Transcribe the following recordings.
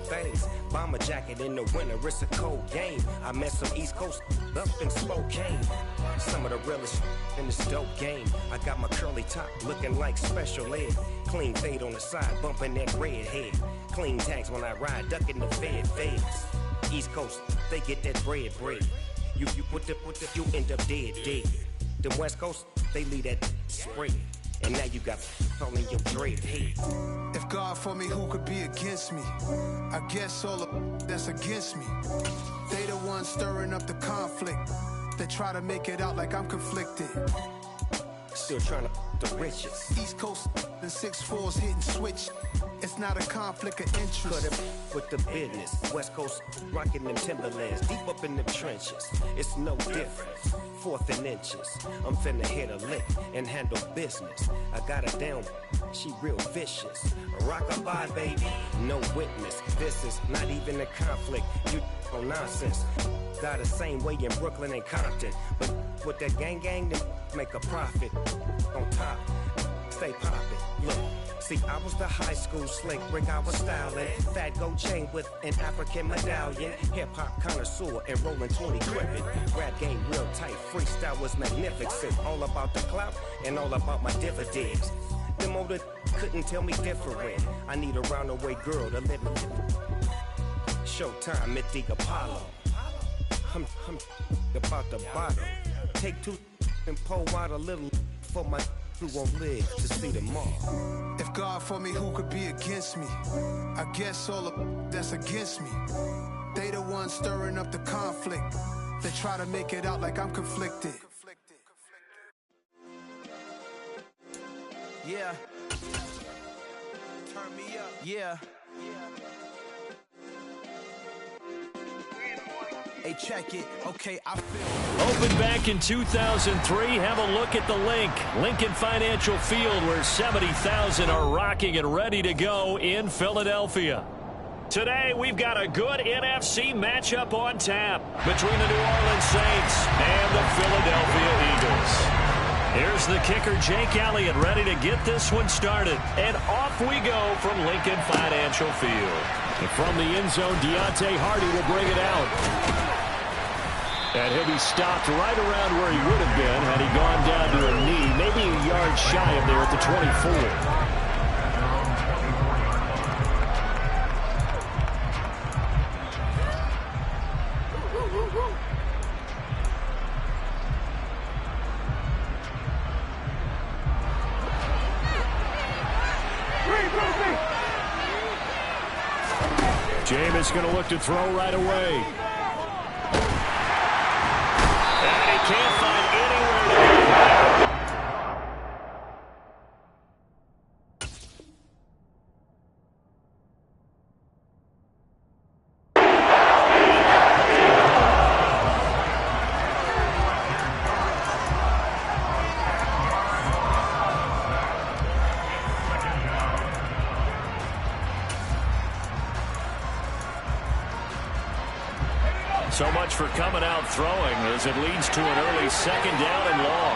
things. Bomber jacket in the winter, it's a cold game. I met some East Coast up in Spokane. Some of the realest in this dope game. I got my curly top looking like special ed. Clean fade on the side, bumping that red head. Clean tags when I ride, ducking the feds. East Coast, they get that bread. You put the you end up dead. The West Coast, they leave that spread. And now you got all in your dread head. If God for me, who could be against me? I guess all the that's against me. They the ones stirring up the conflict. They try to make it out like I'm conflicted. Still trying to the riches. East Coast and 6'4's hitting switch. It's not a conflict of interest. Cut it with the business. West Coast rocking them Timberlands. Deep up in the trenches. It's no difference. 4th and inches. I'm finna hit a lick and handle business. I got her down. She real vicious. Rock-a-bye, baby. No witness. This is not even a conflict. You on nonsense. Got the same way in Brooklyn and Compton. But with that gang, then make a profit. On top. Stay poppin'. Look. See, I was the high school slick Rick, I was styling. Fat gold chain with an African medallion. Hip-hop connoisseur and rolling 20 gripping. Rap game real tight, freestyle was magnificent. All about the clout and all about my dividends. Them older couldn't tell me different. I need a round-away girl to live in. Showtime at the Apollo. I'm about the bottom. Take 2 and pull out a little for my who won't live to see them all. If God for me, who could be against me? I guess all the that's against me. They the ones stirring up the conflict. They try to make it out like I'm conflicted. Yeah. Turn me up. Yeah. Hey, check it. Okay, I feel. Opened back in 2003. Have a look at the link. Lincoln Financial Field, where 70,000 are rocking and ready to go in Philadelphia. Today, we've got a good NFC matchup on tap between the New Orleans Saints and the Philadelphia Eagles. Here's the kicker, Jake Elliott, ready to get this one started. And off we go from Lincoln Financial Field. And from the end zone, Deontay Hardy will bring it out. And he'll be stopped right around where he would have been had he gone down to a knee, maybe a yard shy of there at the 24. Jameis going to look to throw right away. And he can't find anywhere to go. So much for coming out throwing as it leads to an early 2nd down and long.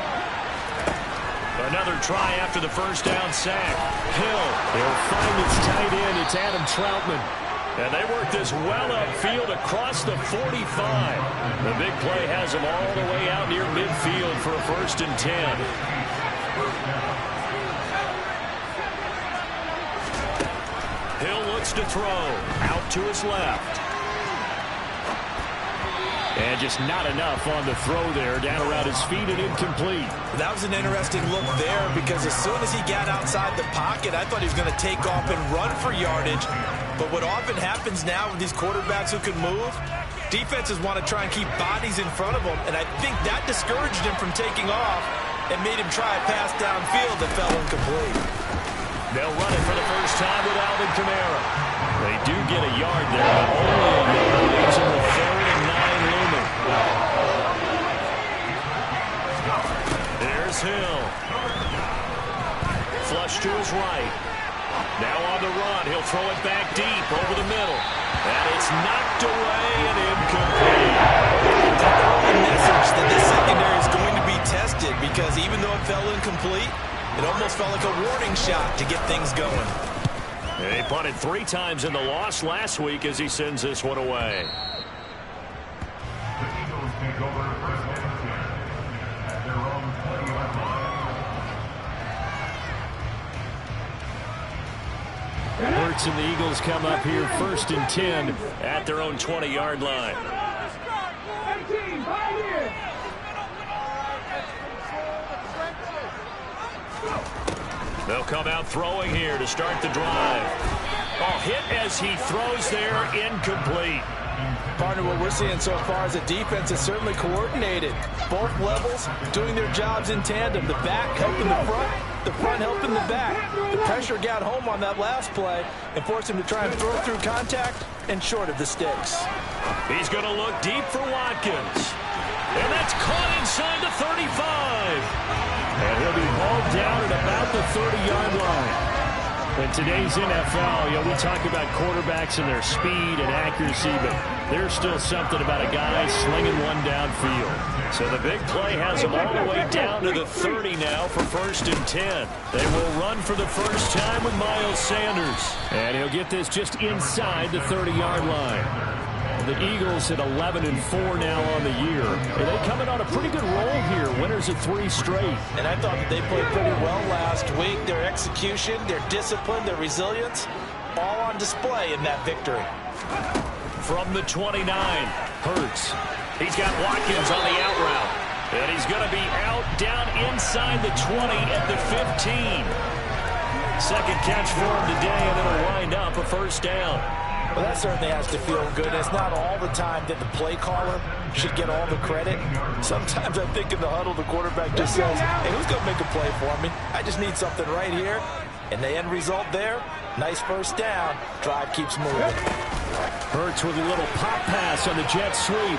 Another try after the first down sack. Hill, he'll find his tight end. It's Adam Troutman. And they work this well upfield across the 45. The big play has him all the way out near midfield for a 1st and 10. Hill looks to throw. Out to his left. And just not enough on the throw there. Down around his feet and incomplete. That was an interesting look there because as soon as he got outside the pocket, I thought he was going to take off and run for yardage. But what often happens now with these quarterbacks who can move, defenses want to try and keep bodies in front of them. And I think that discouraged him from taking off and made him try a pass downfield that fell incomplete. They'll run it for the first time with Alvin Kamara. They do get a yard there, but only a yard leaves them with 3rd and 9 looming. There's Hill. Flush to his right. Now on the run. He'll throw it back deep over the middle. And it's knocked away and incomplete. A message that this secondary is going to be tested because even though it fell incomplete, it almost felt like a warning shot to get things going. He punted 3 times in the loss last week as he sends this one away. Hurts and the Eagles come up here 1st and 10 at their own 20-yard line. They'll come out throwing here to start the drive. Oh, hit as he throws there, incomplete. Partner, what we're seeing so far is the defense is certainly coordinated. Both levels doing their jobs in tandem. The back helping the front helping the back. The pressure got home on that last play and forced him to try and throw through contact and short of the sticks. He's going to look deep for Watkins. And that's caught inside the 35. And he'll be hauled down at about the 30-yard line. In today's NFL, we talk about quarterbacks and their speed and accuracy, but there's still something about a guy slinging one downfield. So the big play has him all the way down to the 30 now for 1st and 10. They will run for the first time with Miles Sanders. And he'll get this just inside the 30-yard line. The Eagles at 11-4 now on the year. And they coming on a pretty good roll here. Winners of 3 straight. And I thought that they played pretty well last week. Their execution, their discipline, their resilience, all on display in that victory. From the 29, Hurts. He's got Watkins on the out route. And he's going to be out down inside the 20 at the 15. Second catch for him today, and it'll wind up a first down. Well, that certainly has to feel good. It's not all the time that the play caller should get all the credit. Sometimes I think in the huddle, the quarterback just says, hey, who's going to make a play for me? I just need something right here. And the end result there, nice first down. Drive keeps moving. Hurts with a little pop pass on the jet sweep.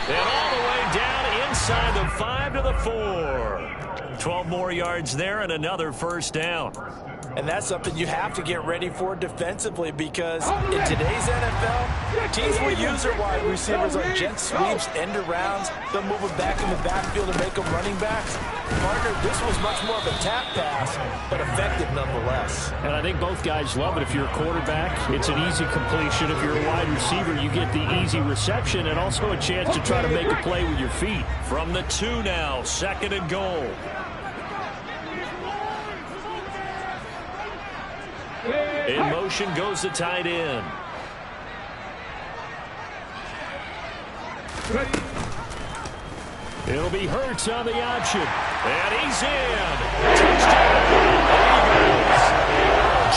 And all the way down inside the 5 to the 4. 12 more yards there and another first down. And that's something you have to get ready for defensively, because in today's NFL, teams will use their wide receivers on jet sweeps, end arounds. They'll move them back in the backfield and make them running backs. Partner, this was much more of a tap pass, but effective nonetheless. And I think both guys love it. If you're a quarterback, it's an easy completion. If you're a wide receiver, you get the easy reception and also a chance to try to make a play with your feet. From the 2 now, 2nd and goal. In motion goes the tight end. It'll be Hurts on the option. And he's in. Touchdown, Eagles.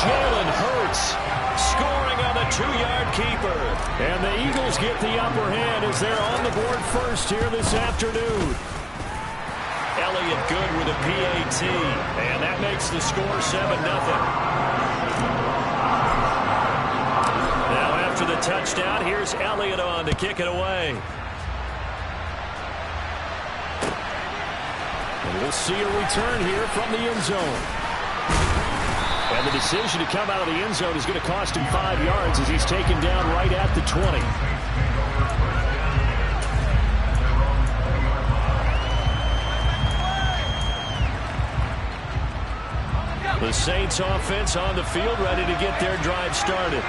Jalen Hurts scoring on the 2-yard keeper. And the Eagles get the upper hand as they're on the board first here this afternoon. Elliott good with a PAT. And that makes the score 7-0. After the touchdown, here's Elliott on to kick it away. And we'll see a return here from the end zone. And the decision to come out of the end zone is going to cost him 5 yards as he's taken down right at the 20. The Saints offense on the field, ready to get their drive started.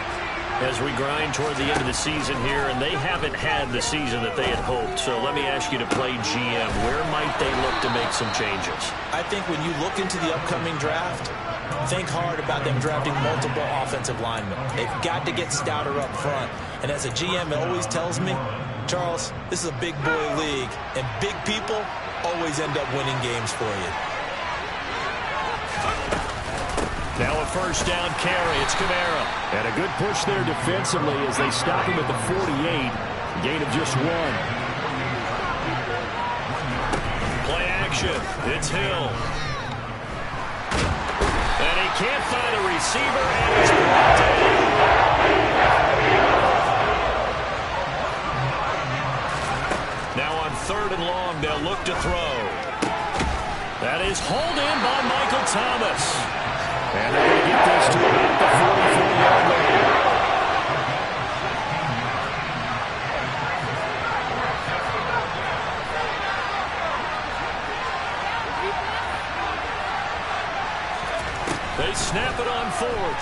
As we grind toward the end of the season here, and they haven't had the season that they had hoped. So let me ask you to play GM. Where might they look to make some changes? I think when you look into the upcoming draft, think hard about them drafting multiple offensive linemen. They've got to get stouter up front. And as a GM, it always tells me, Charles, this is a big boy league, and big people always end up winning games for you. Now a first down carry. It's Kamara. And a good push there defensively as they stop him at the 48. Gain of just 1. Play action. It's Hill. And he can't find a receiver, and he's brought down. Now on 3rd and long, they'll look to throw. That is hauled in by Michael Thomas. And they're going to get this to about the 44-yard line. They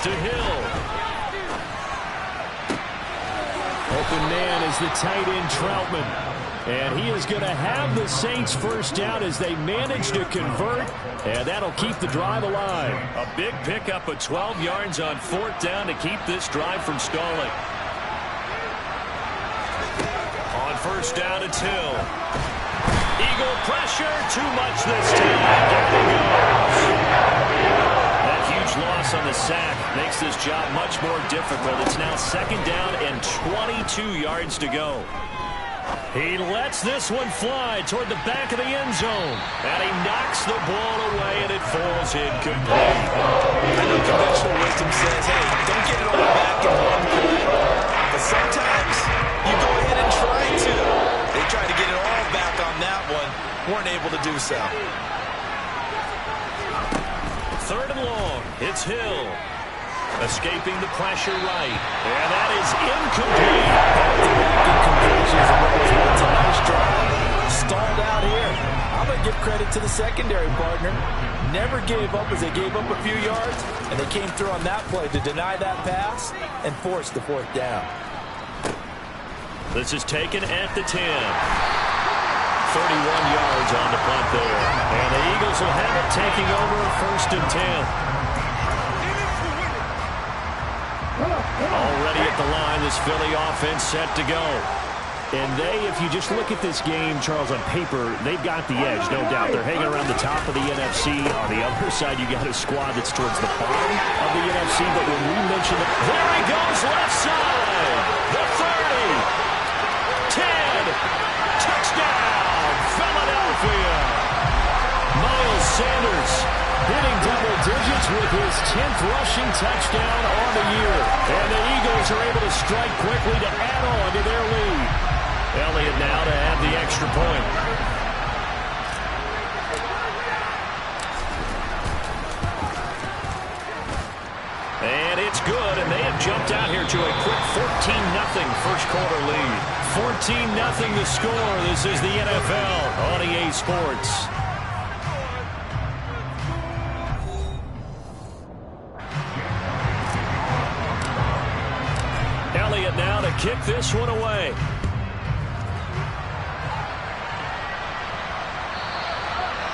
to Hill. Open man is the tight end Troutman. And he is going to have the Saints first down as they manage to convert. And that'll keep the drive alive. A big pickup of 12 yards on 4th down to keep this drive from stalling. On 1st down, it's Hill. Eagle pressure, too much this time. Down he goes. That huge loss on the sack makes this job much more difficult. It's now 2nd down and 22 yards to go. He lets this one fly toward the back of the end zone. And he knocks the ball away, and it falls incomplete. I know conventional wisdom says, hey, don't get it all back in one play. But sometimes you go ahead and try to. They tried to get it all back on that one. Weren't able to do so. 3rd and long. It's Hill. Escaping the pressure right. And that is incomplete. Back-to-back incompletions of what was once a nice drive. Stalled out here. I'm going to give credit to the secondary partner. Never gave up as they gave up a few yards, and they came through on that play to deny that pass and force the 4th down. This is taken at the 10. 31 yards on the punt there. And the Eagles will have it taking over 1st and 10. Already at the line, this Philly offense set to go. And if you just look at this game, Charles, on paper, they've got the edge, no doubt. They're hanging around the top of the NFC. On the other side, you got a squad that's towards the bottom of the NFC. But when we mention it, there he goes, left side. The 30. 10. Touchdown, Philadelphia. Miles Sanders hitting double digits with his 10th rushing touchdown on the year. And the Eagles are able to strike quickly to add on to their lead. Elliott now to add the extra point. And it's good, and they have jumped out here to a quick 14-0 first quarter lead. 14-0 the score. This is the NFL on EA Sports. Elliott now to kick this one away.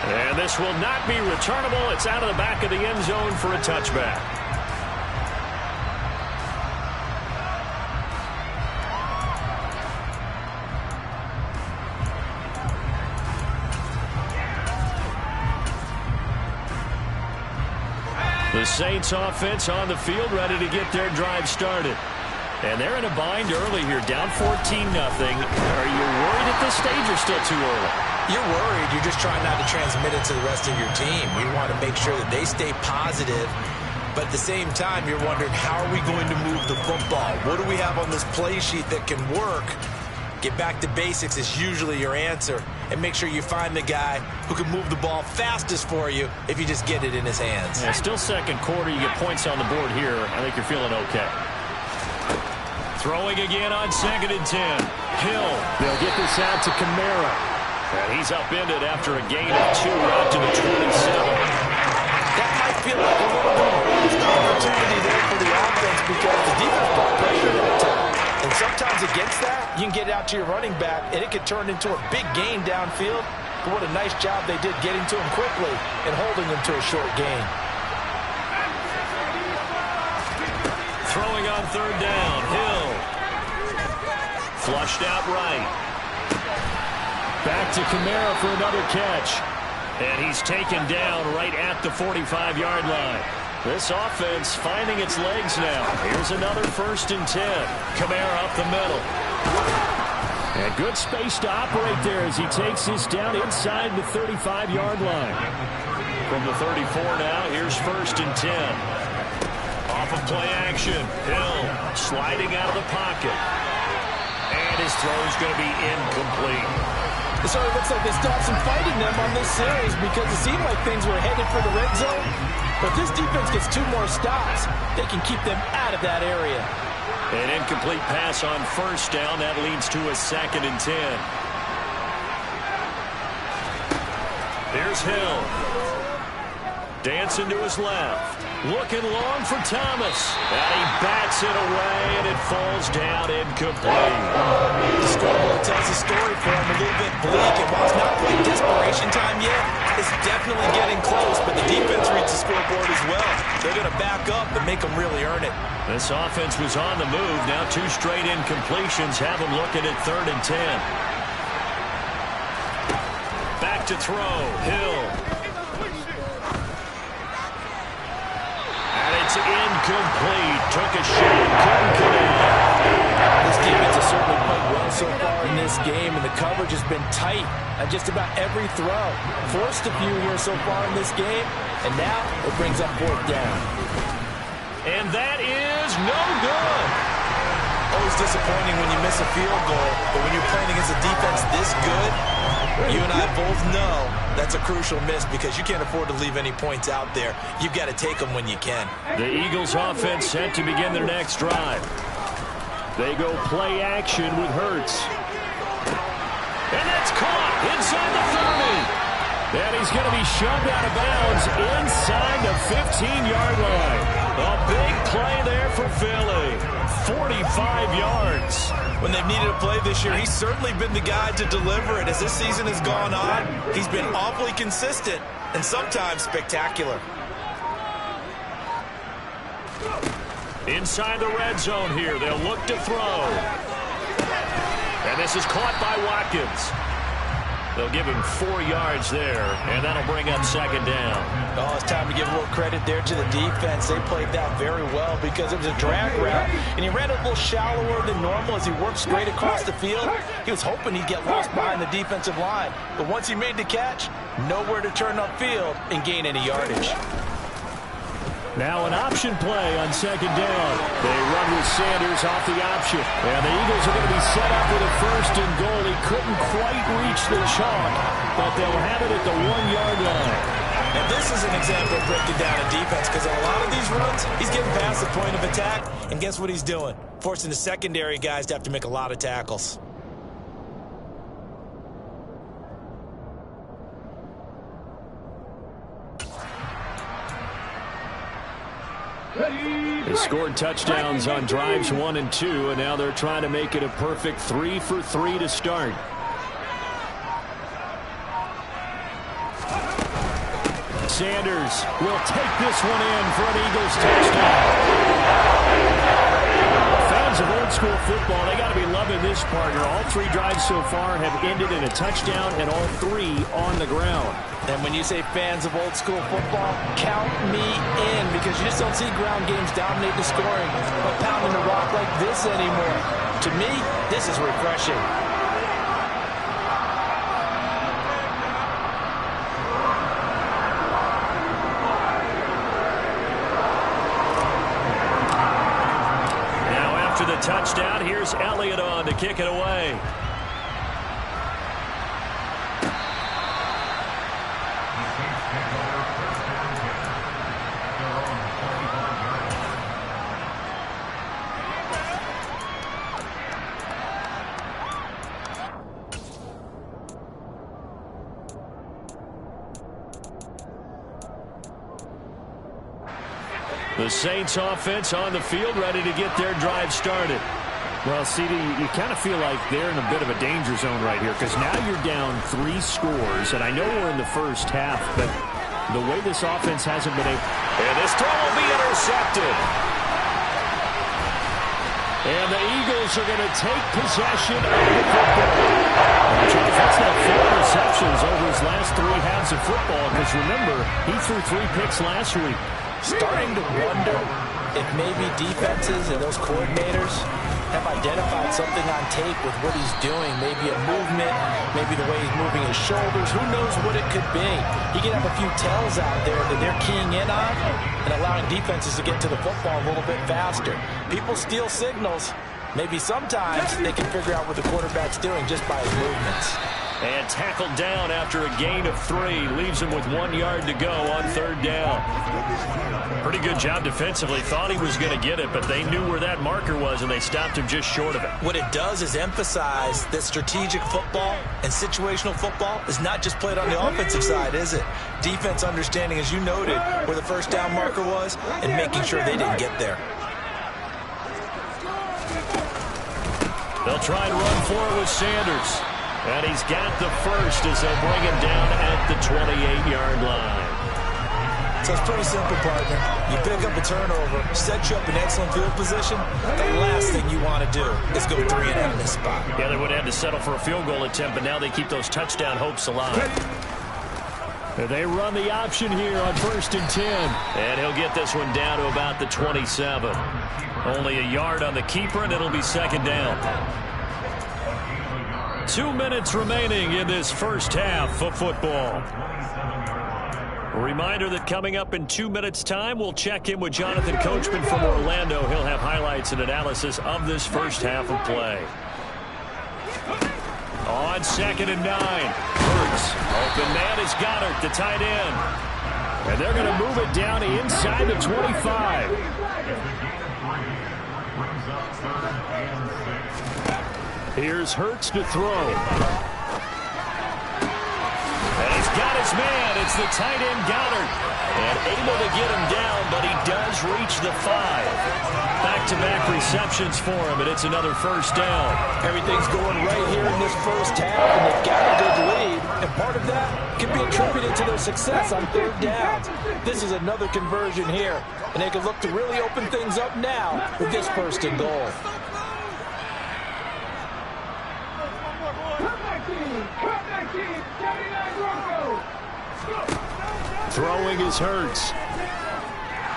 And this will not be returnable. It's out of the back of the end zone for a touchback. The Saints offense on the field ready to get their drive started. And they're in a bind early here, down 14-0. Are you worried at this stage or still too early? You're worried. You're just trying not to transmit it to the rest of your team. You want to make sure that they stay positive. But at the same time, you're wondering, how are we going to move the football? What do we have on this play sheet that can work? Get back to basics is usually your answer. And make sure you find the guy who can move the ball fastest for you if you just get it in his hands. Yeah, still second quarter. You get points on the board here. I think you're feeling okay. Throwing again on 2nd and 10. Hill. They'll get this out to Kamara. And he's upended after a gain of 2 out to the 27. That might feel like a little bit of a missed opportunity there for the offense because the defense brought pressure that time. And sometimes against that, you can get it out to your running back, and it could turn into a big gain downfield. But what a nice job they did getting to him quickly and holding him to a short gain. Throwing on 3rd down. Hill. Flushed out right. Back to Kamara for another catch. And he's taken down right at the 45-yard line. This offense finding its legs now. Here's another 1st and 10. Kamara up the middle. And good space to operate there as he takes this down inside the 35-yard line. From the 34 now, here's 1st and 10. Off of play action. Hill sliding out of the pocket. And his throw's going to be incomplete. So it looks like they stopped some fighting them on this series because it seemed like things were headed for the red zone. But if this defense gets 2 more stops, they can keep them out of that area. An incomplete pass on 1st down. That leads to a 2nd and 10. Here's Hill. Dancing to his left. Looking long for Thomas. And he bats it away, and it falls down incomplete. The scoreboard tells the story for him a little bit bleak. And while it's not quite desperation time yet, it's definitely getting close. But the defense reads the scoreboard as well. They're going to back up and make them really earn it. This offense was on the move. Now 2 straight incompletions have them looking at 3rd and 10. Back to throw. Hill. And it's incomplete. Took a shot. Couldn't connect. This defense has certainly played well so far in this game, and the coverage has been tight on just about every throw. Forced a few here so far in this game, and now it brings up 4th down. And that is no good. Always disappointing when you miss a field goal, but when you're playing against a defense this good, you and I both know that's a crucial miss because you can't afford to leave any points out there. You've got to take them when you can. The Eagles offense set to begin their next drive. They go play action with Hurts. And that's caught inside the 30. And he's going to be shoved out of bounds inside the 15-yard line. A big play there for Philly. 45 yards. When they've needed a play this year, he's certainly been the guy to deliver it. As this season has gone on, he's been awfully consistent and sometimes spectacular. Inside the red zone here, they'll look to throw. And this is caught by Watkins. They'll give him 4 yards there, and that'll bring up 2nd down. Oh, it's time to give a little credit there to the defense. They played that very well because it was a drag route, and he ran a little shallower than normal as he worked straight across the field. He was hoping he'd get lost behind the defensive line, but once he made the catch, nowhere to turn upfield and gain any yardage. Now an option play on 2nd down. They run with Sanders off the option. And the Eagles are going to be set up with a 1st and goal. He couldn't quite reach the chalk, but they'll have it at the 1-yard line. And this is an example of breaking down a defense because on a lot of these runs, he's getting past the point of attack, and guess what he's doing? Forcing the secondary guys to have to make a lot of tackles. They scored touchdowns on drives 1 and 2, and now they're trying to make it a perfect 3 for 3 to start. Sanders will take this one in for an Eagles touchdown. Fans of old school football, they got to be loving this partner. All 3 drives so far have ended in a touchdown, and all 3 on the ground. And when you say fans of old school football, count me in because you just don't see ground games dominate the scoring or pounding the rock like this anymore. To me, this is refreshing. Now after the touchdown, here's Elliott on to kick it away. The Saints offense on the field ready to get their drive started. Well, CD, you kind of feel like they're in a bit of a danger zone right here because now you're down 3 scores, and I know we're in the first half, but the way this offense hasn't been able... And this throw will be intercepted. And the Eagles are going to take possession of the football. Charles, that's now 4 receptions over his last 3 halves of football because remember, he threw 3 picks last week. Starting to wonder if maybe defenses and those coordinators have identified something on tape with what he's doing. Maybe a movement, maybe the way he's moving his shoulders. Who knows what it could be? He could have a few tells out there that they're keying in on and allowing defenses to get to the football a little bit faster. People steal signals. Maybe sometimes they can figure out what the quarterback's doing just by his movements. And tackled down after a gain of 3. Leaves him with 1 yard to go on 3rd down. Pretty good job defensively. Thought he was going to get it, but they knew where that marker was, and they stopped him just short of it. What it does is emphasize that strategic football and situational football is not just played on the offensive side, is it? Defense understanding, as you noted, where the first down marker was and making sure they didn't get there. They'll try and run for it with Sanders. And he's got the first as they'll bring him down at the 28-yard line. So it's pretty simple, partner. You pick up a turnover, set you up in excellent field position. The last thing you want to do is go 3-and-out in this spot. Yeah, they would have had to settle for a field goal attempt, but now they keep those touchdown hopes alive. And they run the option here on 1st and 10. And he'll get this one down to about the 27. Only a yard on the keeper, and it'll be 2nd down. 2 minutes remaining in this first half of football. A reminder that coming up in 2 minutes' time, we'll check in with Jonathan Coachman from Orlando. He'll have highlights and analysis of this first half of play. On 2nd and 9, Hurts. Open man is Goddard, the tight end. And they're going to move it down inside the 25. Here's Hurts to throw. And he's got his man. It's the tight end Goddard. And able to get him down, but he does reach the 5. Back-to-back receptions for him, and it's another first down. Everything's going right here in this first half, and they've got a good lead. And part of that can be attributed to their success on 3rd downs. This is another conversion here, and they can look to really open things up now with this 1st and goal. Throwing is Hurts.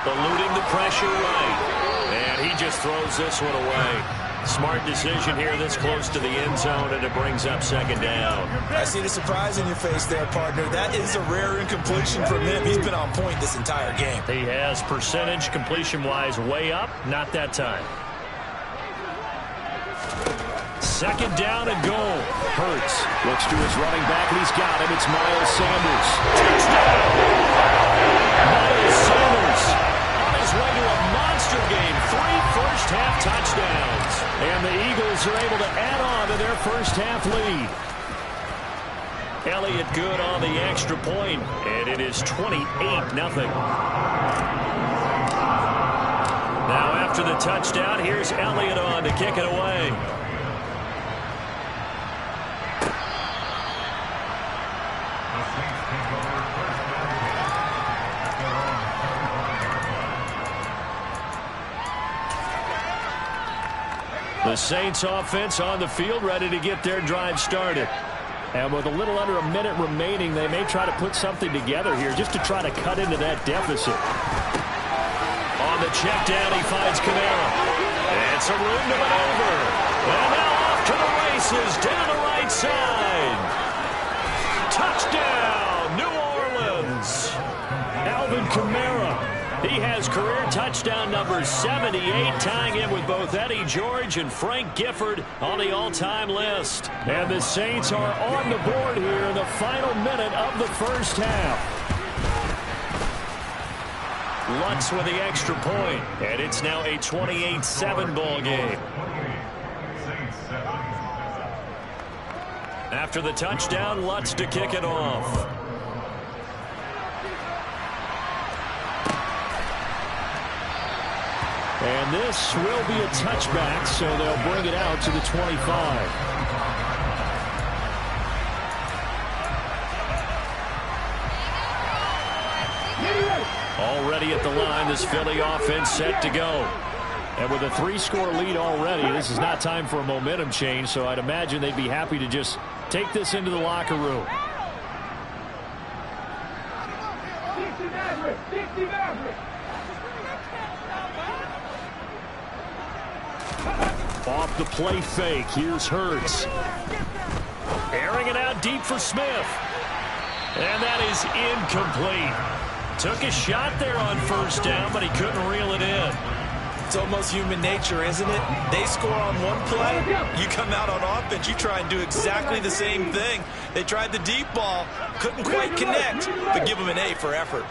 Eluding the pressure right. And he just throws this one away. Smart decision here this close to the end zone, and it brings up 2nd down. I see the surprise in your face there, partner. That is a rare incompletion from him. He's been on point this entire game. He has percentage completion-wise way up. Not that time. 2nd down and goal. Hurts looks to his running back, and he's got him. It's Miles Sanders. Touchdown! Miles Sanders on his way to a monster game. 3 first-half touchdowns. And the Eagles are able to add on to their first-half lead. Elliott good on the extra point, and it is 28-0. Now after the touchdown, here's Elliott on to kick it away. The Saints offense on the field, ready to get their drive started. And with a little under a minute remaining, they may try to put something together here just to try to cut into that deficit. On the check down, he finds Kamara. And some room to maneuver. And now off to the races down the right side. Touchdown, New Orleans. Alvin Kamara. He has career touchdown number 78, tying in with both Eddie George and Frank Gifford on the all-time list. And the Saints are on the board here in the final minute of the first half. Lutz with the extra point, and it's now a 28-7 ball game. After the touchdown, Lutz to kick it off. And this will be a touchback, so they'll bring it out to the 25. Already at the line, this Philly offense set to go. And with a 3-score lead already, this is not time for a momentum change, so I'd imagine they'd be happy to just take this into the locker room. Off the play fake, here's Hurts. Airing it out deep for Smith. And that is incomplete. Took a shot there on first down, but he couldn't reel it in. It's almost human nature, isn't it? They score on one play, you come out on offense, you try and do exactly the same thing. They tried the deep ball, couldn't quite connect, but give them an A for effort.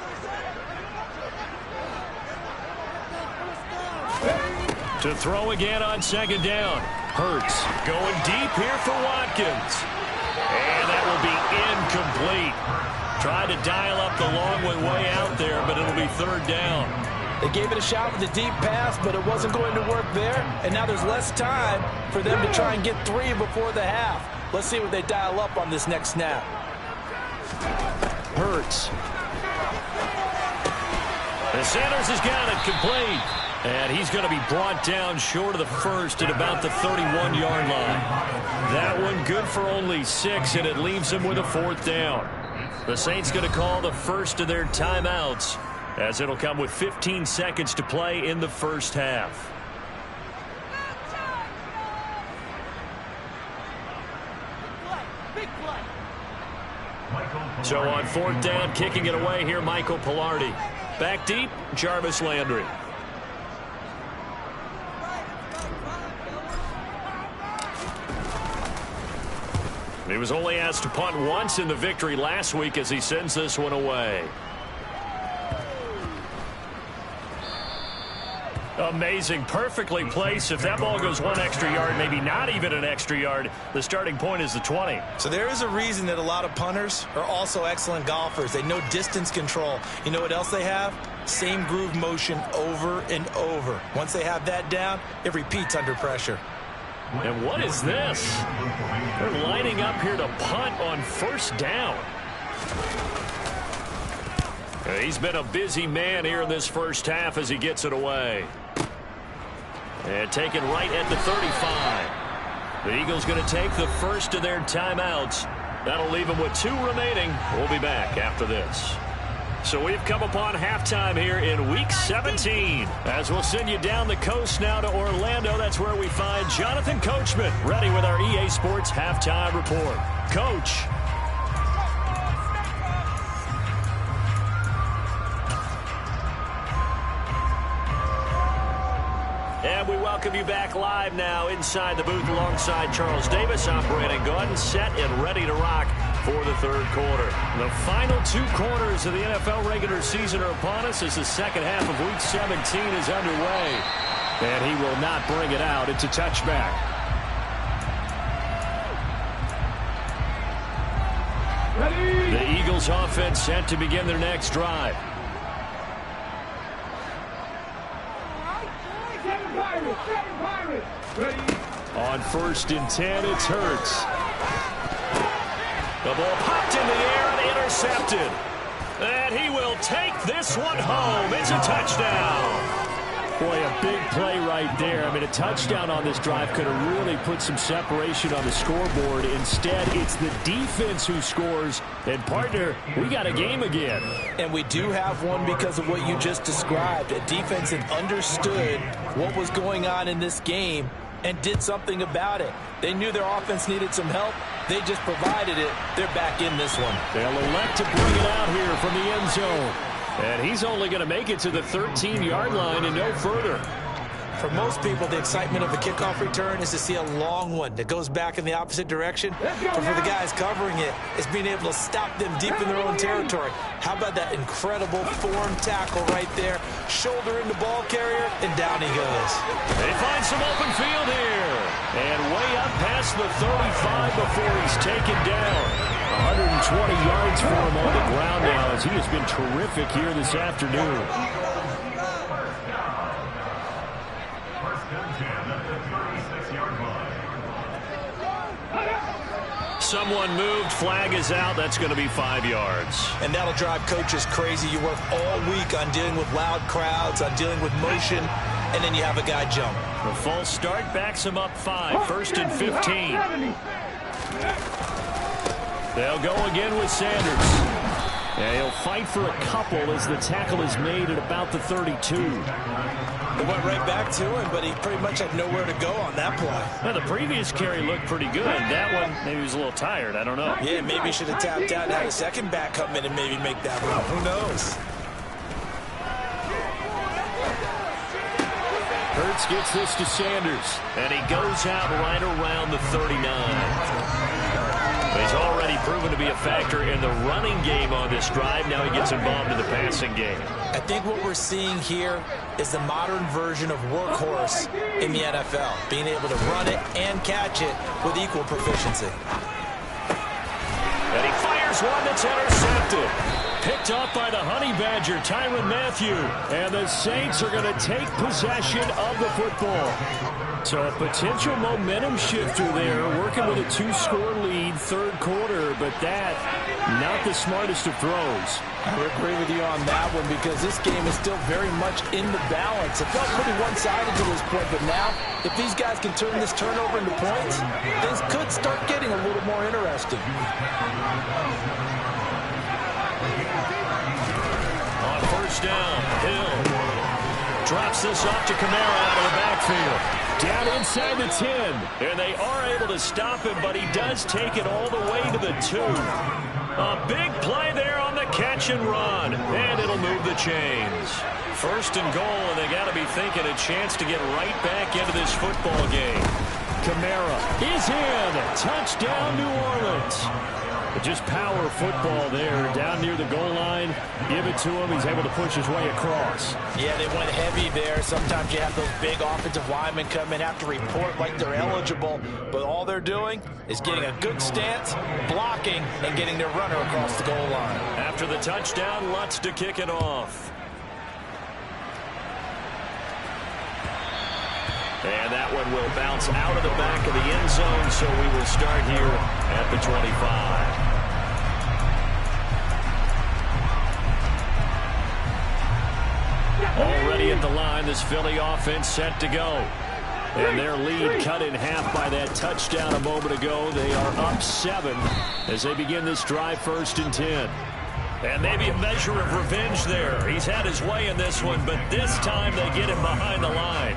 To throw again on second down. Hurts going deep here for Watkins. And that will be incomplete. Tried to dial up the long way out there, but it'll be third down. They gave it a shot with a deep pass, but it wasn't going to work there. And now there's less time for them to try and get 3 before the half. Let's see what they dial up on this next snap. Hurts. And Sanders has got it complete. And he's going to be brought down short of the first at about the 31-yard line. That one good for only 6, and it leaves him with a fourth down. The Saints going to call the first of their timeouts, as it'll come with 15 seconds to play in the first half. So on fourth down, kicking it away here, Michael Palardy. Back deep, Jarvis Landry. He was only asked to punt once in the victory last week as he sends this one away. Amazing, perfectly placed. If that ball goes 1 extra yard, maybe not even an extra yard, the starting point is the 20. So there is a reason that a lot of punters are also excellent golfers. They know distance control. You know what else they have? Same groove motion over and over. Once they have that down, it repeats under pressure. And what is this? They're lining up here to punt on first down. He's been a busy man here in this first half as he gets it away. And taken right at the 35. The Eagles going to take the first of their timeouts. That'll leave them with 2 remaining. We'll be back after this. So we've come upon halftime here in Week 17. As we'll send you down the coast now to Orlando. That's where we find Jonathan Coachman ready with our EA Sports Halftime Report. Coach. And we welcome you back live now inside the booth alongside Charles Davis. I'm Brandon Gaudin, set and ready to rock for the third quarter. The final 2 quarters of the NFL regular season are upon us as the second half of Week 17 is underway. And he will not bring it out. It's a touchback. Ready? The Eagles offense set to begin their next drive. On first and 10, it's Hurts. The ball popped in the air and intercepted. And he will take this one home. It's a touchdown. Boy, a big play right there. I mean, a touchdown on this drive could have really put some separation on the scoreboard. Instead, it's the defense who scores. And, partner, we got a game again. And we do have one because of what you just described. A defense that understood what was going on in this game and did something about it. They knew their offense needed some help. They just provided it. They're back in this one. They'll elect to bring it out here from the end zone. And he's only going to make it to the 13-yard line and no further. For most people, the excitement of a kickoff return is to see a long one that goes back in the opposite direction. But for the guys covering it, it's being able to stop them deep in their own territory. How about that incredible form tackle right there? Shoulder in the ball carrier, and down he goes. They find some open field here. And way up past the 35 before he's taken down. 120 yards for him on the ground now as he has been terrific here this afternoon. Someone moved, flag is out, that's going to be 5 yards. And that'll drive coaches crazy. You work all week on dealing with loud crowds, on dealing with motion, and then you have a guy jump. The false start backs him up 5, first and 15. They'll go again with Sanders. And he'll fight for a couple as the tackle is made at about the 32. They went right back to him, but he pretty much had nowhere to go on that play. Well, the previous carry looked pretty good. That one, maybe he was a little tired. I don't know. Yeah, maybe he should have tapped out and had a second back come in and maybe make that run. Who knows? Lawrence gets this to Sanders, and he goes out right around the 39. He's already proven to be a factor in the running game on this drive. Now he gets involved in the passing game. I think what we're seeing here is the modern version of workhorse in the NFL, being able to run it and catch it with equal proficiency. And he fires one that's intercepted. Picked up by the Honey Badger, Tyrann Mathieu. And the Saints are going to take possession of the football. So a potential momentum shifter there, working with a 2-score lead, third quarter, but that, not the smartest of throws. I agree with you on that one because this game is still very much in the balance. It felt pretty one-sided to this point, but now, if these guys can turn this turnover into points, things could start getting a little more interesting. On first down, Hill drops this off to Kamara out of the backfield. Down inside the 10, and they are able to stop him, but he does take it all the way to the 2. A big play there on the catch and run, and it'll move the chains. First and goal, and they got to be thinking a chance to get right back into this football game. Kamara is in. Touchdown, New Orleans. But just power football there, down near the goal line. Give it to him. He's able to push his way across. Yeah, they went heavy there. Sometimes you have those big offensive linemen come in, have to report like they're eligible. But all they're doing is getting a good stance, blocking, and getting their runner across the goal line. After the touchdown, Lutz to kick it off. And that one will bounce out of the back of the end zone, so we will start here at the 25. Already at the line, this Philly offense set to go. And their lead cut in half by that touchdown a moment ago. They are up 7 as they begin this drive, 1st and 10. And maybe a measure of revenge there. He's had his way in this one, but this time they get him behind the line.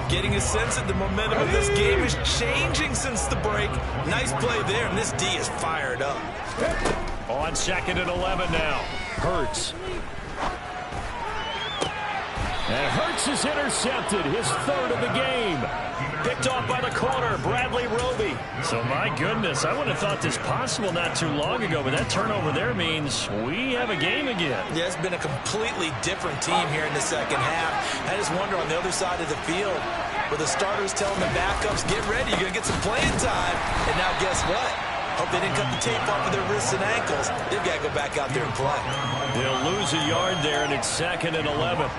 Getting a sense that the momentum of this game is changing since the break. Nice play there, and this D is fired up. On 2nd and 11 now. Hurts. And Hurts is intercepted, his 3rd of the game. Picked off by the corner, Bradley Roby. So, my goodness, I wouldn't have thought this possible not too long ago, but that turnover there means we have a game again. Yeah, it's been a completely different team here in the second half. I just wonder on the other side of the field, where the starters telling the backups, get ready, you're going to get some playing time. And now guess what? Hope they didn't cut the tape off of their wrists and ankles. They've got to go back out there and play. They'll lose a yard there, and it's 2nd and 11.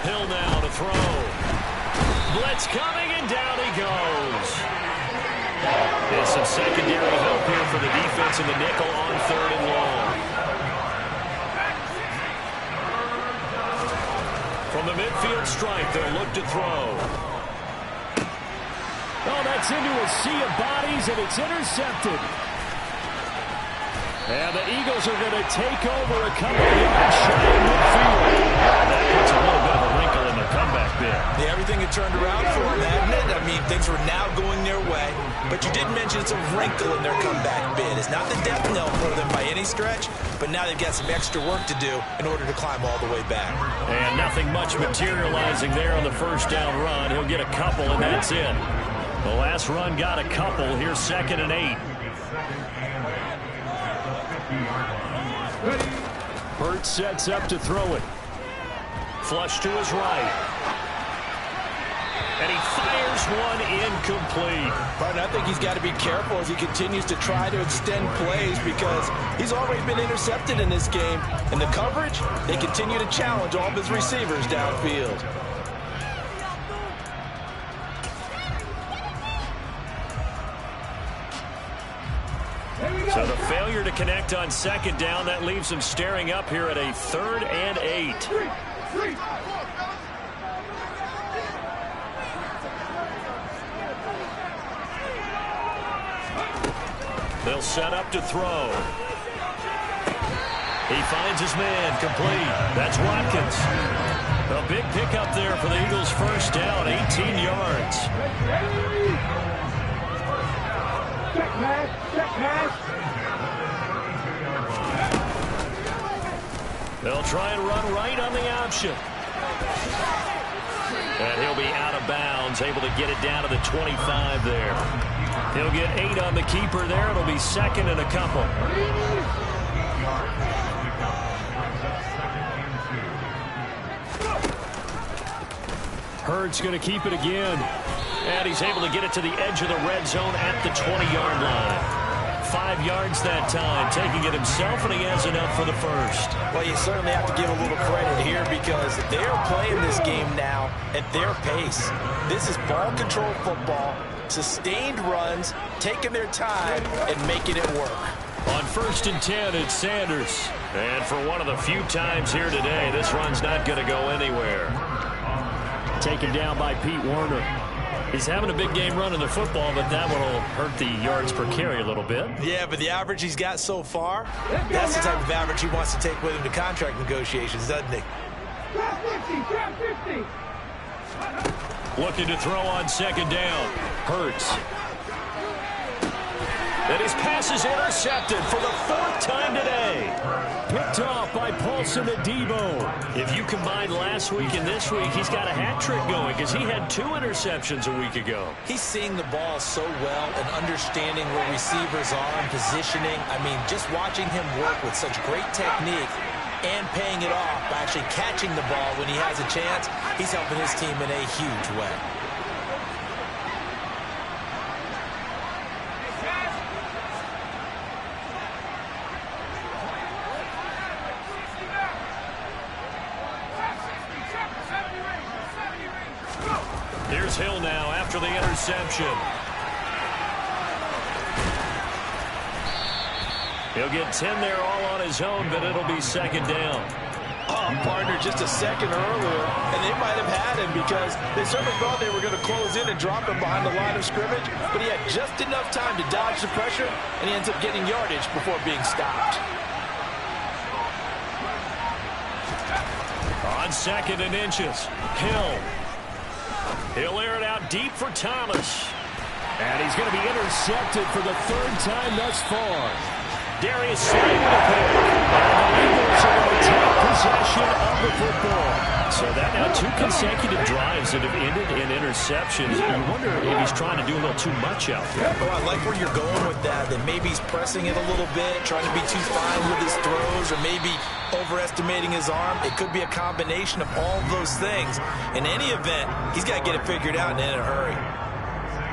Hill now to throw. Blitz coming, and down he goes. There's some secondary help here for the defense in the nickel on 3rd and long. From the midfield stripe, they'll look to throw. Oh, that's into a sea of bodies, and it's intercepted. And the Eagles are going to take over a couple of yards shy of midfield. That puts a little bit of a wrinkle in their comeback bid. Yeah, everything had turned around for them, hadn't it? I mean, things were now going their way. But you did mention it's a wrinkle in their comeback bid. It's not the death knell for them by any stretch, but now they've got some extra work to do in order to climb all the way back. And nothing much materializing there on the first down run. He'll get a couple, and that's it. The last run got a couple. Here's 2nd and 8. Hurts sets up to throw it. Flush to his right. And he fires one incomplete. But I think he's got to be careful as he continues to try to extend plays because he's already been intercepted in this game. And the coverage, they continue to challenge all of his receivers downfield. So the failure to connect on 2nd down, that leaves him staring up here at a 3rd and 8. They'll set up to throw. He finds his man, complete. That's Watkins. A big pickup there for the Eagles' first down, 18 yards. They'll try and run right on the option. And he'll be out of bounds, able to get it down to the 25 there. He'll get 8 on the keeper there. It'll be 2nd and a couple. Hurts going to keep it again. And he's able to get it to the edge of the red zone at the 20-yard line. 5 yards that time, taking it himself, and he has enough for the first. Well, you certainly have to give a little credit here because they are playing this game now at their pace. This is ball control football, sustained runs, taking their time, and making it work. On 1st and 10, it's Sanders. And for one of the few times here today, this run's not going to go anywhere. Taken down by Pete Werner. He's having a big game running the football, but that one will hurt the yards per carry a little bit. Yeah, but the average he's got so far, that's the type of average he wants to take with him to contract negotiations, doesn't he? Looking to throw on 2nd down. Hurts. And his pass is intercepted for the 4th time today. Picked off by Paulson Adebo. If you combine last week and this week, he's got a hat trick going because he had 2 interceptions a week ago. He's seeing the ball so well and understanding where receivers are and positioning. I mean, just watching him work with such great technique and paying it off by actually catching the ball when he has a chance, he's helping his team in a huge way. Here's Hill now after the interception. He'll get 10 there all on his own, but it'll be 2nd down. Oh, partner, just a second earlier, and they might have had him because they certainly thought they were going to close in and drop him behind the line of scrimmage, but he had just enough time to dodge the pressure, and he ends up getting yardage before being stopped. On 2nd and inches, Hill. He'll air it out deep for Thomas. And he's going to be intercepted for the 3rd time thus far. Darius Slay with a pick. And the Eagles are going to take possession of the football. So that now 2 consecutive drives that have ended in interceptions. You wonder if he's trying to do a little too much out there. Oh, I like where you're going with that maybe he's pressing it a little bit, trying to be too fine with his throws, or maybe overestimating his arm. It could be a combination of all of those things. In any event, he's got to get it figured out and in a hurry.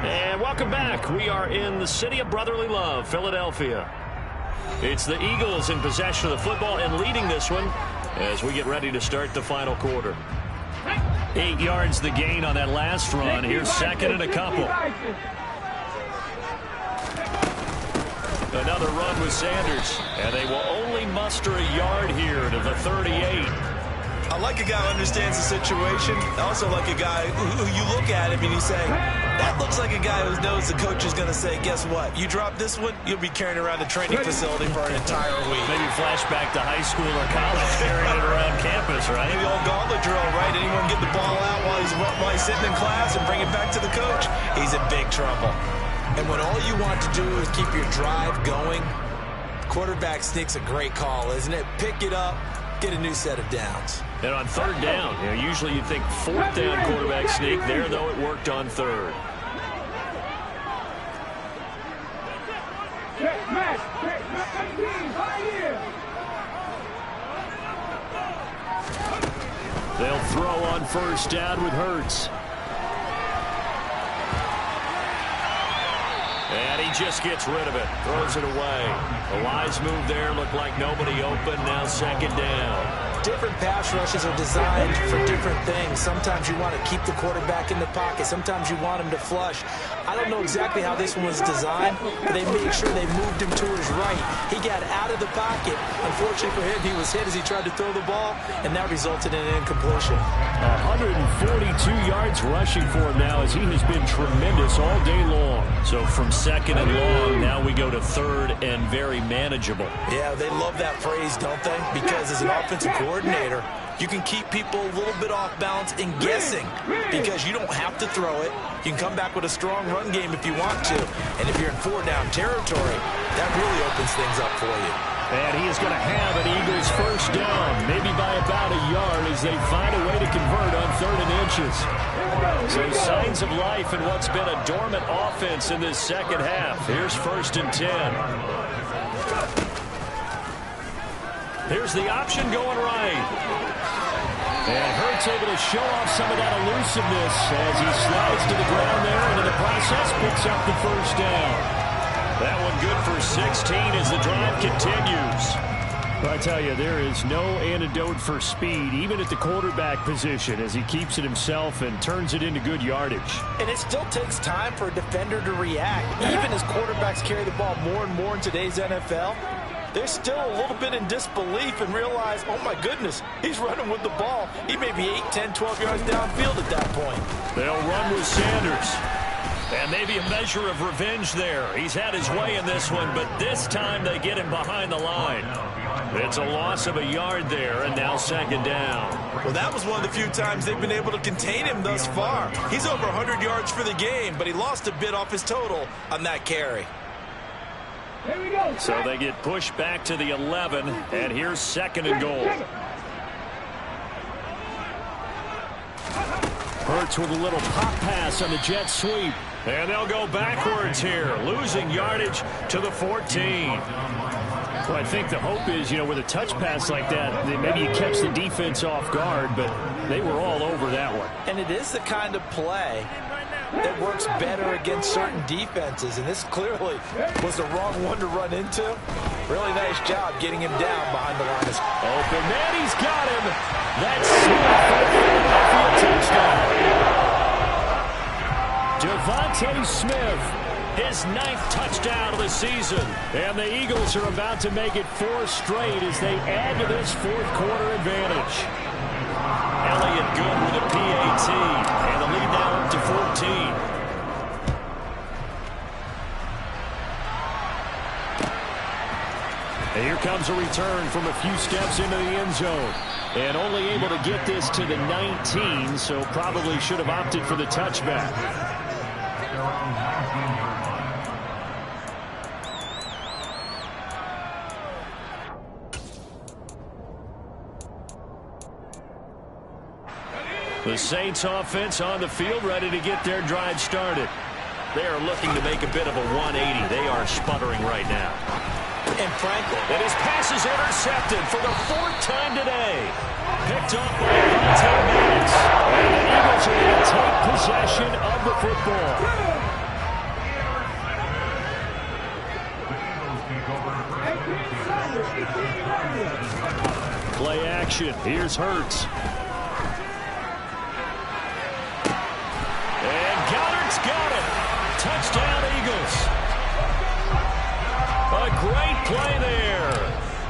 And welcome back. We are in the city of brotherly love, Philadelphia. It's the Eagles in possession of the football and leading this one as we get ready to start the final quarter. 8 yards the gain on that last run. Here's 2nd and a couple. Another run with Sanders, and they will only muster a yard here to the 38. I like a guy who understands the situation. I also like a guy who you look at him and you say, that looks like a guy who knows the coach is going to say, guess what? You drop this one, you'll be carrying around the training facility for an entire week. Maybe flashback to high school or college, carrying it around campus, right? Maybe old gauntlet drill, right? Anyone get the ball out while he's sitting in class and bring it back to the coach? He's in big trouble. And when all you want to do is keep your drive going, quarterback sneak's a great call, isn't it? Pick it up, get a new set of downs. And on 3rd down, usually you'd think 4th down quarterback sneak. There, though, it worked on 3rd. They'll throw on 1st down with Hurts. And he just gets rid of it, throws it away. The wise move there, looked like nobody open, now 2nd down. Different pass rushes are designed for different things. Sometimes you want to keep the quarterback in the pocket. Sometimes you want him to flush. I don't know exactly how this one was designed, but they made sure they moved him to his right. He got out of the pocket. Unfortunately for him, he was hit as he tried to throw the ball, and that resulted in an incompletion. 142 yards rushing for him now as he has been tremendous all day long. So from 2nd and long, now we go to 3rd and very manageable. Yeah, they love that phrase, don't they? Because as an offensive coordinator, you can keep people a little bit off balance and guessing because you don't have to throw it. You can come back with a strong run game if you want to. And if you're in 4-down territory, that really opens things up for you. And he is going to have an Eagles first down, maybe by about a yard as they find a way to convert on 3rd and inches. So signs of life in what's been a dormant offense in this second half. Here's 1st and 10. Here's the option going right. And Hurts able to show off some of that elusiveness as he slides to the ground there and in the process picks up the first down. That one good for 16 as the drive continues. But I tell you, there is no antidote for speed, even at the quarterback position, as he keeps it himself and turns it into good yardage. And it still takes time for a defender to react. Even as quarterbacks carry the ball more and more in today's NFL, they're still a little bit in disbelief and realize, oh my goodness, he's running with the ball. He may be 8, 10, 12 yards downfield at that point. They'll run with Sanders. And maybe a measure of revenge there. He's had his way in this one, but this time they get him behind the line. It's a loss of a yard there, and now 2nd down. Well, that was one of the few times they've been able to contain him thus far. He's over 100 yards for the game, but he lost a bit off his total on that carry. So they get pushed back to the 11, and here's 2nd and goal. Hurts with a little pop pass on the jet sweep. And they'll go backwards here, losing yardage to the 14. Well, I think the hope is, with a touch pass like that, maybe you catch the defense off guard, but they were all over that one. And it is the kind of play that works better against certain defenses, and this clearly was the wrong one to run into. Really nice job getting him down behind the line. Open man, he's got him. That's Smith for the Philadelphia touchdown. Devontae Smith, his 9th touchdown of the season. And the Eagles are about to make it 4 straight as they add to this 4th quarter advantage. Elliott good with a PAT, and the lead now up to 14. And here comes a return from a few steps into the end zone. And only able to get this to the 19, so probably should have opted for the touchback. The Saints offense on the field, ready to get their drive started. They are looking to make a bit of a 180. They are sputtering right now. And Franklin. And his pass is intercepted for the 4th time today. Picked up by Vontae Maddox. And the Eagles are going to take possession of the football. Play action. Here's Hurts. And Goddard's got it. Touchdown, Eagles. A great play there.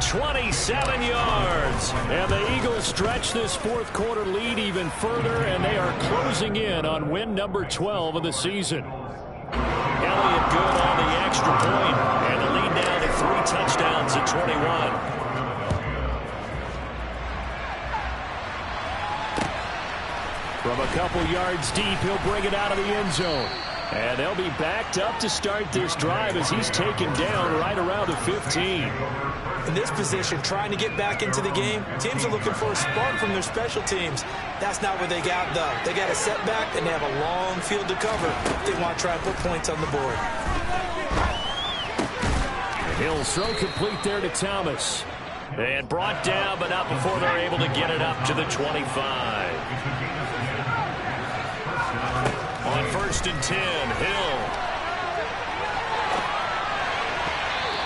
27 yards. And the Eagles stretch this 4th quarter lead even further, and they are closing in on win number 12 of the season. Elliott good on the extra point, and the lead now to 3 touchdowns at 21. From a couple yards deep, he'll bring it out of the end zone. And they'll be backed up to start this drive as he's taken down right around the 15. In this position, trying to get back into the game, teams are looking for a spark from their special teams. That's not what they got, though. They got a setback, and they have a long field to cover. They want to try and put points on the board. He'll throw complete there to Thomas. And brought down, but not before they're able to get it up to the 25. On 1st and 10, Hill.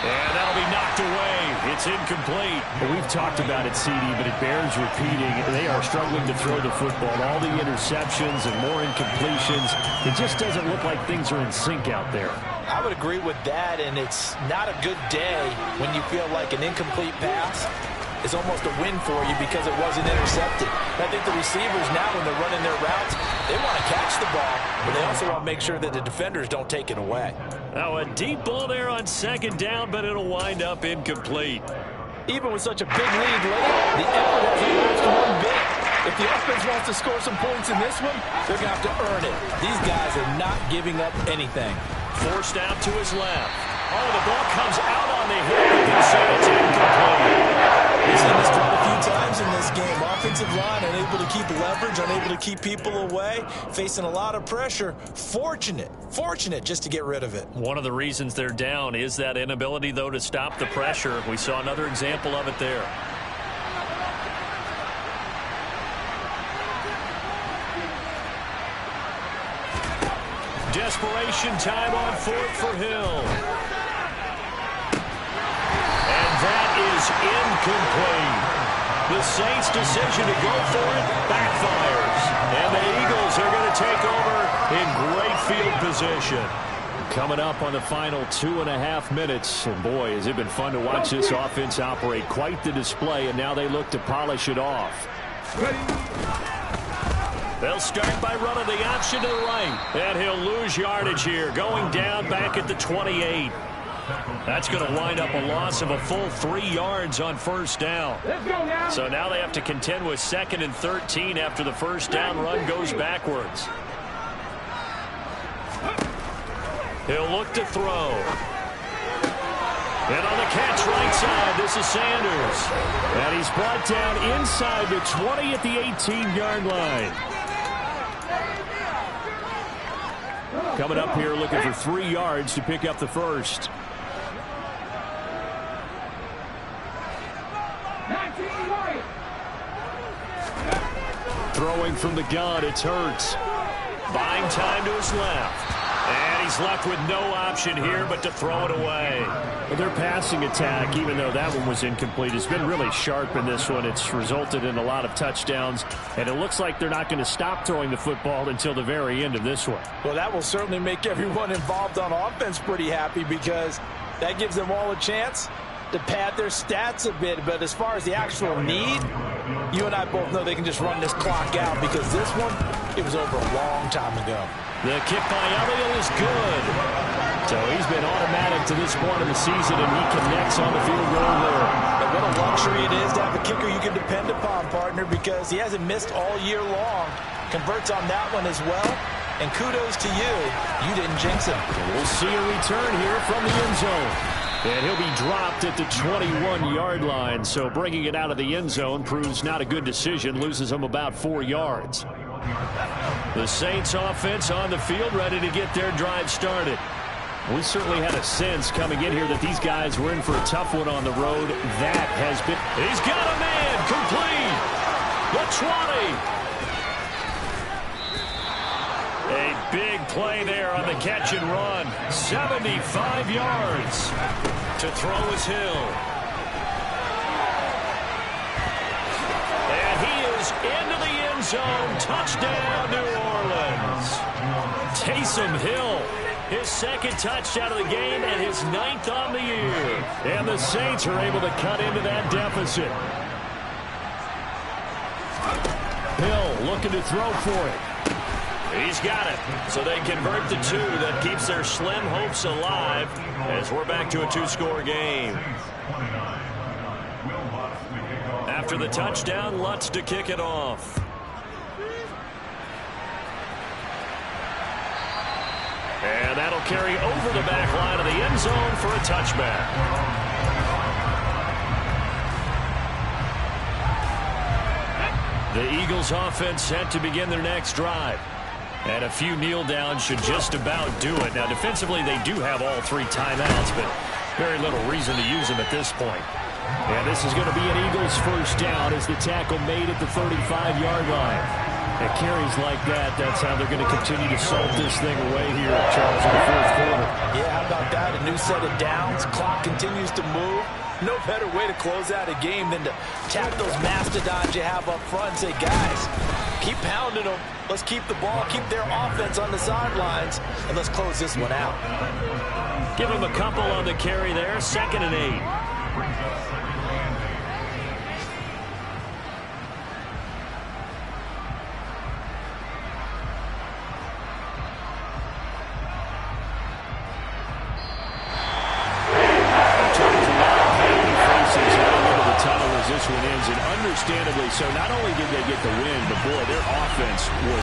And that'll be knocked away. It's incomplete. Well, we've talked about it, CD, but it bears repeating. They are struggling to throw the football. All the interceptions and more incompletions. It just doesn't look like things are in sync out there. I would agree with that, and it's not a good day when you feel like an incomplete pass is almost a win for you because it wasn't intercepted. I think the receivers now, when they're running their routes, they want to catch the ball, but they also want to make sure that the defenders don't take it away. Now a deep ball there on 2nd down, but it'll wind up incomplete. Even with such a big lead late, the effort hasn't lost one bit. If the offense wants to score some points in this one, they're going to have to earn it. These guys are not giving up anything. Forced out to his left. Oh, the ball comes out on the hip, but they say it's incomplete. We've seen this quite a few times in this game. Offensive line unable to keep leverage, unable to keep people away, facing a lot of pressure. Fortunate just to get rid of it. One of the reasons they're down is that inability, though, to stop the pressure. We saw another example of it there. Desperation time on fourth for Hill. And that is incomplete. The Saints' decision to go for it backfires. And the Eagles are going to take over in great field position. Coming up on the final 2.5 minutes. And boy, has it been fun to watch this offense operate. Quite the display, and now they look to polish it off. They'll start by running the option to the right. And he'll lose yardage here, going down back at the 28. That's going to wind up a loss of a full 3 yards on first down. So now they have to contend with 2nd and 13 after the first down run goes backwards. He'll look to throw. And on the catch right side, this is Sanders. And he's brought down inside the 20 at the 18-yard line. Coming up here looking for 3 yards to pick up the first. Throwing from the gun, it's Hurts. Buying time to his left. And he's left with no option here but to throw it away. Well, their passing attack, even though that one was incomplete, has been really sharp in this one. It's resulted in a lot of touchdowns, and it looks like they're not going to stop throwing the football until the very end of this one. Well, that will certainly make everyone involved on offense pretty happy, because that gives them all a chance to pad their stats a bit. But as far as the actual need, you and I both know they can just run this clock out, because this one, it was over a long time ago. The kick by Elliott is good. So he's been automatic to this point of the season, and he connects on the field goal there. And what a luxury it is to have a kicker you can depend upon, partner, because he hasn't missed all year long. Converts on that one as well. And kudos to you. You didn't jinx him. And we'll see a return here from the end zone. And he'll be dropped at the 21-yard line. So bringing it out of the end zone proves not a good decision. Loses him about 4 yards. The Saints offense on the field, ready to get their drive started. We certainly had a sense coming in here that these guys were in for a tough one on the road. That has been... He's got a man complete. The 20. A big play there on the catch and run. 75 yards. To throw is Hill. And he is into the end zone. Touchdown, New Orleans. Taysom Hill, his 2nd touchdown of the game and his 9th on the year. And the Saints are able to cut into that deficit. Hill looking to throw for it. He's got it. So they convert the 2. That keeps their slim hopes alive as we're back to a 2-score game. After the touchdown, Lutz to kick it off. And that'll carry over the back line of the end zone for a touchback. The Eagles offense set to begin their next drive. And a few kneel downs should just about do it. Now, defensively, they do have all 3 timeouts, but very little reason to use them at this point. And this is going to be an Eagles first down as the tackle made at the 35-yard line. At carries like that, that's how they're going to continue to salt this thing away here, Charles, in the 4th quarter. Yeah, how about that? A new set of downs. Clock continues to move. No better way to close out a game than to tap those mastodons you have up front and say, guys, keep pounding them. Let's keep the ball, keep their offense on the sidelines, and let's close this one out. Give them a couple on the carry there. 2nd and 8. and understandably so. Not only did they get the win, but, boy, their offense was